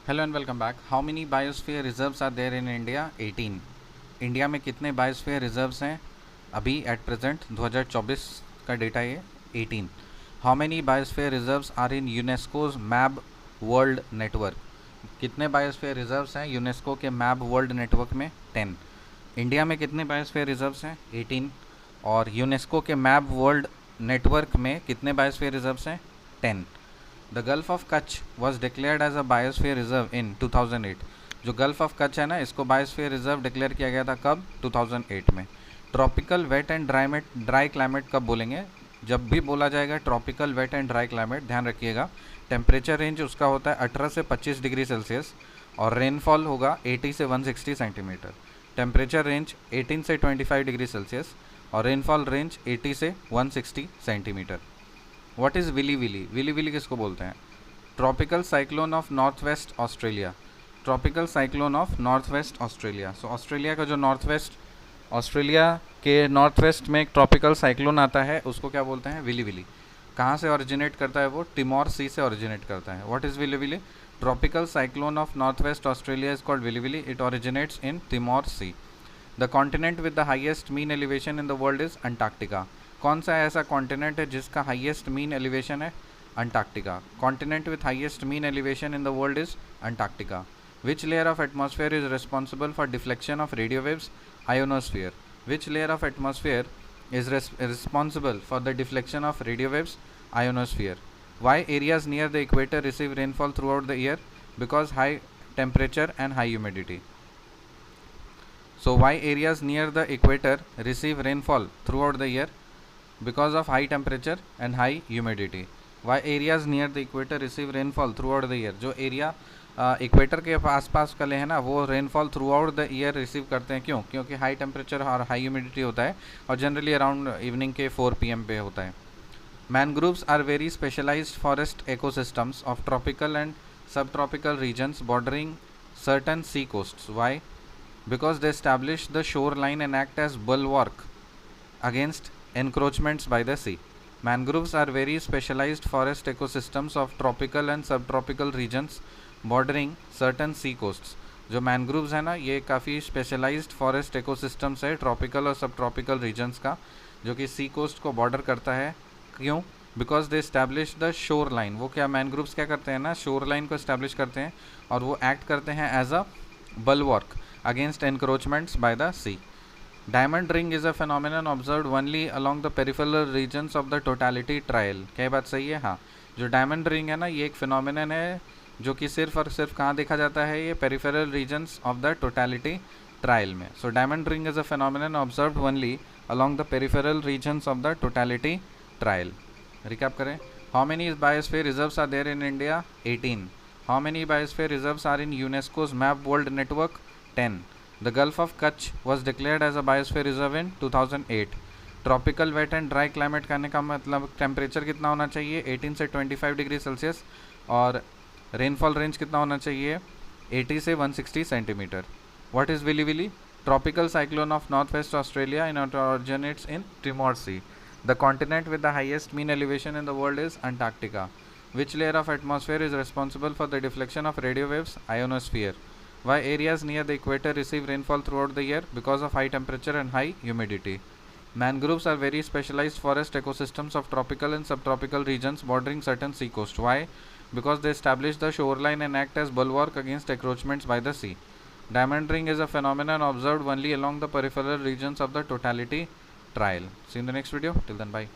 Hello and welcome back. How many biosphere reserves are there in India? 18। India में कितने biosphere reserves हैं अभी at present? 2024 का data ये 18। How many biosphere reserves are in UNESCO's map world network? कितने biosphere reserves हैं UNESCO के map world network में? 10। इंडिया में कितने बायोस्फीयर रिजर्व्स हैं? 18। और यूनेस्को के मैप वर्ल्ड नेटवर्क में कितने बायोस्फीयर रिजर्व्स हैं? 10। The gulf of Kutch was declared as a biosphere reserve in 2008। जो गल्फ ऑफ कच्छ है ना, इसको बायोस्फीयर रिजर्व डिक्लेयर किया गया था कब? 2008 में। Tropical wet and dry climate कब बोलेंगे? जब भी बोला जाएगा tropical wet and dry climate, ध्यान रखिएगा टेम्परेचर रेंज उसका होता है 18 से 25 डिग्री सेल्सियस और रेनफॉल होगा 80 से 160 सेंटीमीटर। टेम्परेचर रेंज 18 से 25 डिग्री सेल्सियस और रेनफॉल रेंज 80 से 160 centimetre. What is willy willy? Willy willy किसको बोलते हैं? Tropical cyclone of north west Australia. Tropical cyclone of north west Australia. So Australia का जो ऑस्ट्रेलिया के नॉर्थ वेस्ट में एक ट्रॉपिकल साइक्लोन आता है, उसको क्या बोलते हैं? Willy willy. कहाँ से ओरिजिनेट करता है वो? टिमोर सी से ओरिजिनेट करता है। What is willy willy? Tropical cyclone of north west Australia is called willy willy. It originates in Timor sea. The continent with the highest mean elevation in the world is Antarctica. कौन सा ऐसा continent है जिसका highest mean elevation है? Antarctica. Continent with highest mean elevation in the world is Antarctica. Which layer of atmosphere is responsible for deflection of radio waves? Ionosphere. Which layer of atmosphere is responsible for the deflection of radio waves? Ionosphere. Why areas near the equator receive rainfall throughout the year? Because high temperature and high humidity. So why areas near the equator receive rainfall throughout the year? Because of high temperature and high humidity. Why areas near the equator receive rainfall throughout the year? जो area equator के आसपास वाले हैं ना, वो rainfall throughout the year receive करते हैं। क्यों? क्योंकि हाई टेम्परेचर और हाई ह्यूमिडिटी होता है और जनरली अराउंड इवनिंग के 4 PM पे होता है। Mangroves are very specialized forest ecosystems of tropical and subtropical regions bordering certain sea coasts. Why? Because they establish the shoreline and act as bulwark against encroachments by the sea. Mangroves are very specialized forest ecosystems of tropical and subtropical regions bordering certain sea coasts. जो mangroves है ना, ये काफ़ी specialised forest ecosystems है tropical और सब tropical regions का, जो कि सी कोस्ट को बॉर्डर करता है। क्यों? Because they establish the shore line. वो क्या मैनग्रोव्स क्या करते हैं ना, शोर लाइन को इस्टेब्लिश करते हैं और वो एक्ट करते हैं as a bulwark against encroachments by the sea. Diamond ring is a phenomenon observed only along the peripheral regions of the totality trial. क्या ये बात सही है? हाँ, जो डायमंड रिंग है ना, ये एक फिनोमिनन है जो कि सिर्फ और सिर्फ कहाँ देखा जाता है? ये peripheral regions of the totality trial में. So diamond ring is a phenomenon observed only along the peripheral regions of the totality trial. Recap करें. How many biosphere reserves are there in India? 18. How many biosphere reserves are in UNESCO's Map World Network? 10. The Gulf of Kutch was declared as a biosphere reserve in 2008. Tropical wet and dry climate करने का मतलब temperature कितना होना चाहिए? 18 से 25 degree Celsius और rainfall range कितना होना चाहिए? 80 से 160 centimetre. What is Willy Willy? Tropical cyclone of northwest Australia and it originates in Timor Sea. The continent with the highest mean elevation in the world is Antarctica. Which layer of atmosphere is responsible for the deflection of radio waves? Ionosphere. Why areas near the equator receive rainfall throughout the year? Because of high temperature and high humidity. Mangroves are very specialized forest ecosystems of tropical and subtropical regions bordering certain sea coast. Why? Because they establish the shoreline and act as bulwark against encroachments by the sea. Diamond ring is a phenomenon observed only along the peripheral regions of the totality trial. See you in the next video. Till then, bye.